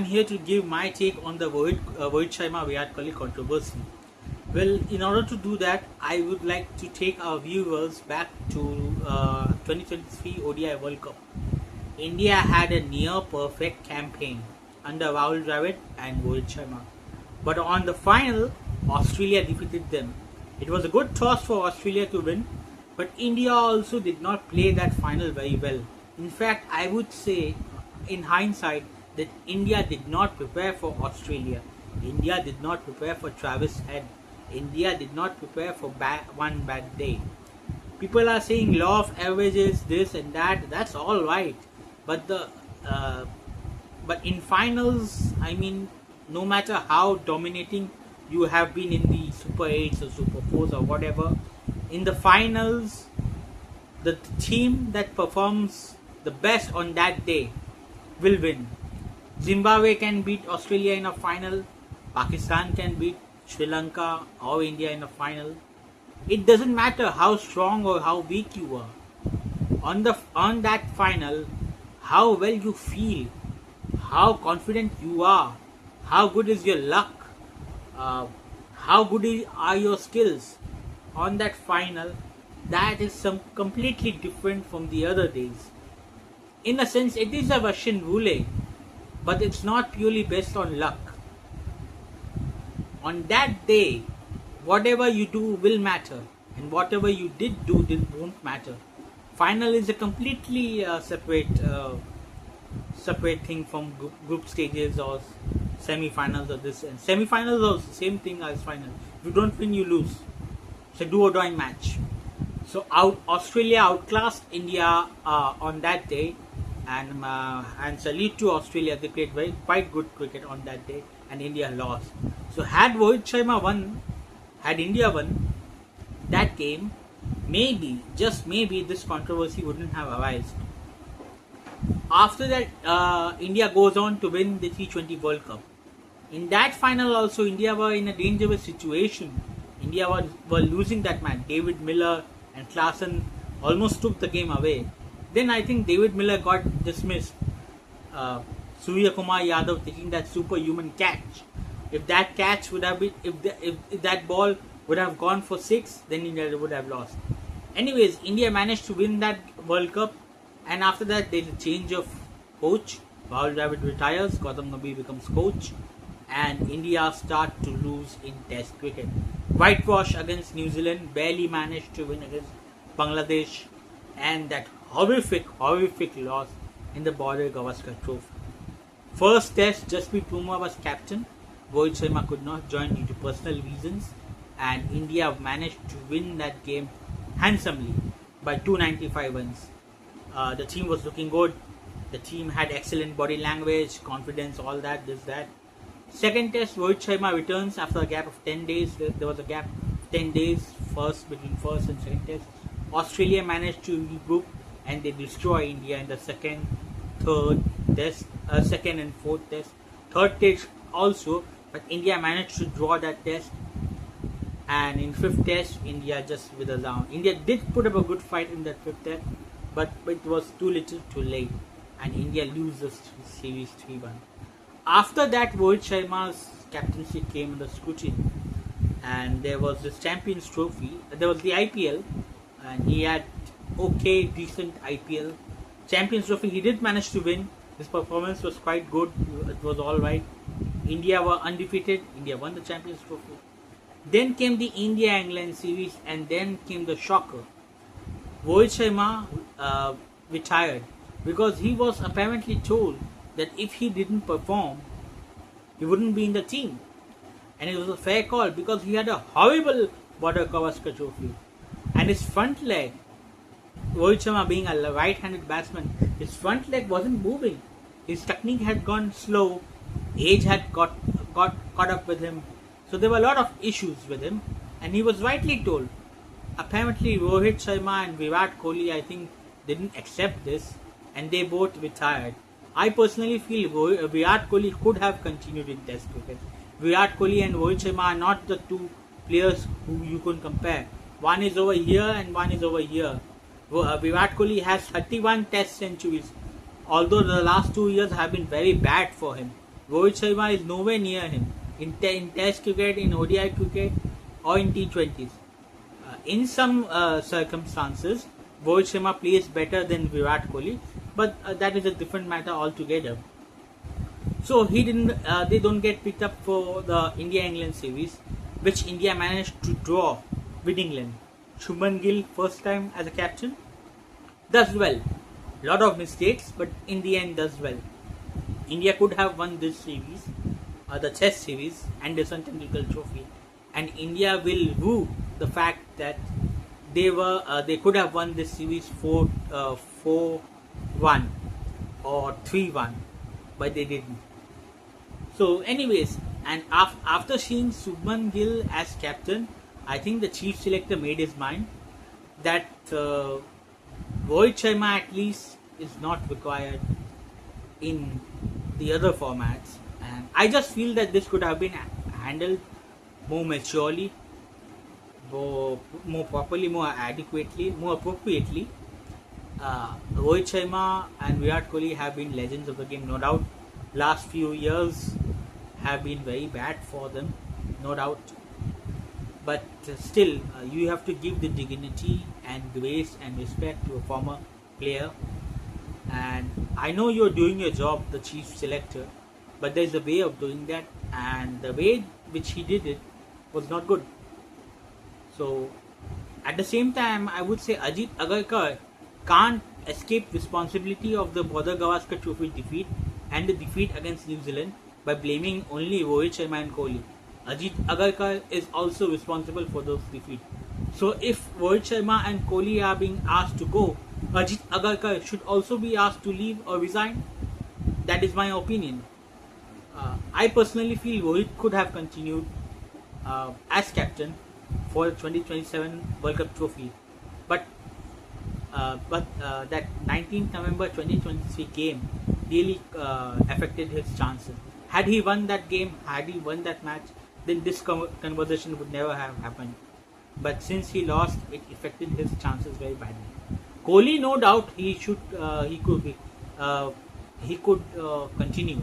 here to give my take on the Rohit Sharma Virat Kohli controversy. Well, in order to do that, I would like to take our viewers back to 2023 ODI World Cup. India had a near perfect campaign under Rahul Dravid and Rohit Sharma. But on the final, Australia defeated them. It was a good toss for Australia to win, but India also did not play that final very well. In fact, I would say, in hindsight, that India did not prepare for Australia. India did not prepare for Travis Head. India did not prepare for one bad day. People are saying law of averages, this and that. That's all right, but but in finals, I mean, no matter how dominating you have been in the Super 8s or Super 4s or whatever, in the finals, the team that performs the best on that day will win. Zimbabwe can beat Australia in a final. Pakistan can beat Sri Lanka or India in a final. It doesn't matter how strong or how weak you are. On that final, how well you feel, how confident you are, how good is your luck, how good are your skills on that final, that is completely different from the other days. In a sense, it is a Russian roulette, but it's not purely based on luck. On that day, whatever you do will matter, and whatever you did do won't matter. Final is a completely separate thing from group stages or semi-finals or this. And semi-finals are the same thing as final. If you don't win, you lose. It's a do-or-die match. So Australia outclassed India on that day, and salute to Australia. They played quite good cricket on that day, and India lost. So had Rohit Sharma won, had India won that game, maybe, just maybe, this controversy wouldn't have arisen. After that, India goes on to win the T20 World Cup. In that final also, India were in a dangerous situation. India were losing that match. David Miller and Klaasen almost took the game away. Then I think David Miller got dismissed. Surya Kumar Yadav taking that superhuman catch. If that catch would have been, if that ball would have gone for 6, then India would have lost. Anyways, India managed to win that World Cup, and after that there is a change of coach. Rahul Dravid retires, Gautam Gambhir becomes coach, and India start to lose in Test cricket. Whitewash against New Zealand, barely managed to win against Bangladesh, and that horrific loss in the Border Gavaskar Trophy. First Test, Jasprit Bumrah was captain. Rohit Sharma could not join due to personal reasons, and India managed to win that game handsomely by 295 runs. The team was looking good. The team had excellent body language, confidence, all that, this, that. Second Test, Rohit Sharma returns after a gap of 10 days. There was a gap of 10 days between first and second Test. Australia managed to regroup, and they destroy India in the second and fourth Test. Third Test also, but India managed to draw that Test. And in fifth Test, India just withers down. India did put up a good fight in that fifth Test, but it was too little too late, and India loses series 3-1. After that, Rohit Sharma's captaincy came under scrutiny, and there was this Champions Trophy. There was the IPL, and he had decent IPL. Champions Trophy, he did manage to win. His performance was quite good. It was all right. India were undefeated. India won the Champions Trophy. Then came the India-England series, and then came the shocker. Rohit Sharma retired because he was apparently told that if he didn't perform, he wouldn't be in the team. And it was a fair call because he had a horrible Border Gavaskar Trophy. And his front leg, Rohit Sharma being a right-handed batsman, his front leg wasn't moving. His technique had gone slow. Age had got up with him. So there were a lot of issues with him. And he was rightly told. Apparently Rohit Sharma and Virat Kohli, I think, didn't accept this, and they both retired. I personally feel Virat Kohli could have continued in Test cricket. Virat Kohli and Rohit Sharma are not the two players who you can compare. One is over here and one is over here. Virat Kohli has 31 Test centuries, although the last 2 years have been very bad for him. Rohit Sharma is nowhere near him in Test cricket, in ODI cricket, or in T20s. In some circumstances, Rohit Sharma plays better than Virat Kohli, but that is a different matter altogether. So he didn't. They don't get picked up for the India-England series, which India managed to draw with England. Shubman Gill, first time as a captain, does well. Lot of mistakes, but in the end does well. India could have won this series, the Test series, Anderson Tendulkar Trophy, and India will rue the fact that they could have won this series 4-1 or 3-1, but they didn't. So, anyways, and after seeing Shubman Gill as captain, I think the chief selector made his mind that Rohit Sharma at least is not required in the other formats, and I just feel that this could have been handled more maturely, more properly, more adequately, more appropriately. Rohit Sharma and Virat Kohli have been legends of the game, no doubt. Last few years have been very bad for them, no doubt. But still, you have to give the dignity and grace and respect to a former player. And I know you're doing your job, the chief selector, but there's a way of doing that, and the way which he did it was not good. So, at the same time, I would say Ajit Agarkar can't escape responsibility of the Border Gavaskar Trophy defeat and the defeat against New Zealand by blaming only Rohit Sharma and Kohli. Ajit Agarkar is also responsible for those defeats. So if Rohit Sharma and Kohli are being asked to go, Ajit Agarkar should also be asked to leave or resign. That is my opinion. I personally feel Rohit could have continued as captain for the 2027 World Cup trophy, but that 19th November 2023 game really affected his chances. Had he won that game, had he won that match, then this conversation would never have happened. But since he lost, it affected his chances very badly. Kohli, no doubt, he could continue,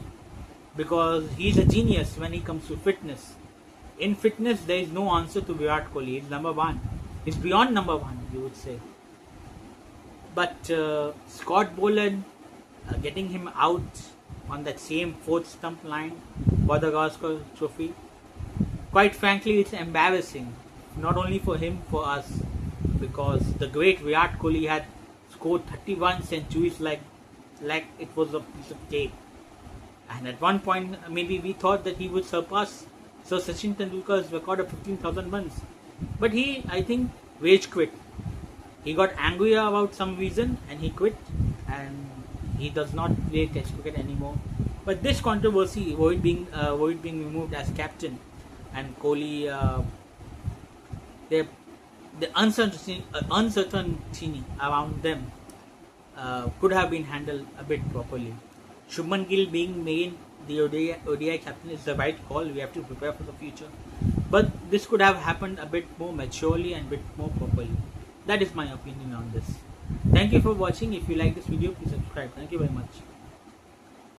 because he's a genius when it comes to fitness. In fitness, there is no answer to Virat Kohli. He's number one. He's beyond number one, you would say. But Scott Boland, getting him out on that same fourth stump line for the Gavaskar Trophy, quite frankly, it's embarrassing. Not only for him, for us, because the great Virat Kohli had scored 31 centuries like it was a piece of cake. And at one point, maybe we thought that he would surpass Sir Sachin Tendulkar's record of 15,000 runs. But he, I think, rage quit. He got angry about some reason and he quit, and he does not play Test cricket anymore. But this controversy, Rohit being removed as captain, and Kohli, the uncertainty around them could have been handled a bit properly. Shubman Gill being made the ODI captain is the right call. We have to prepare for the future. But this could have happened a bit more maturely and a bit more properly. That is my opinion on this. Thank you for watching. If you like this video, please subscribe. Thank you very much.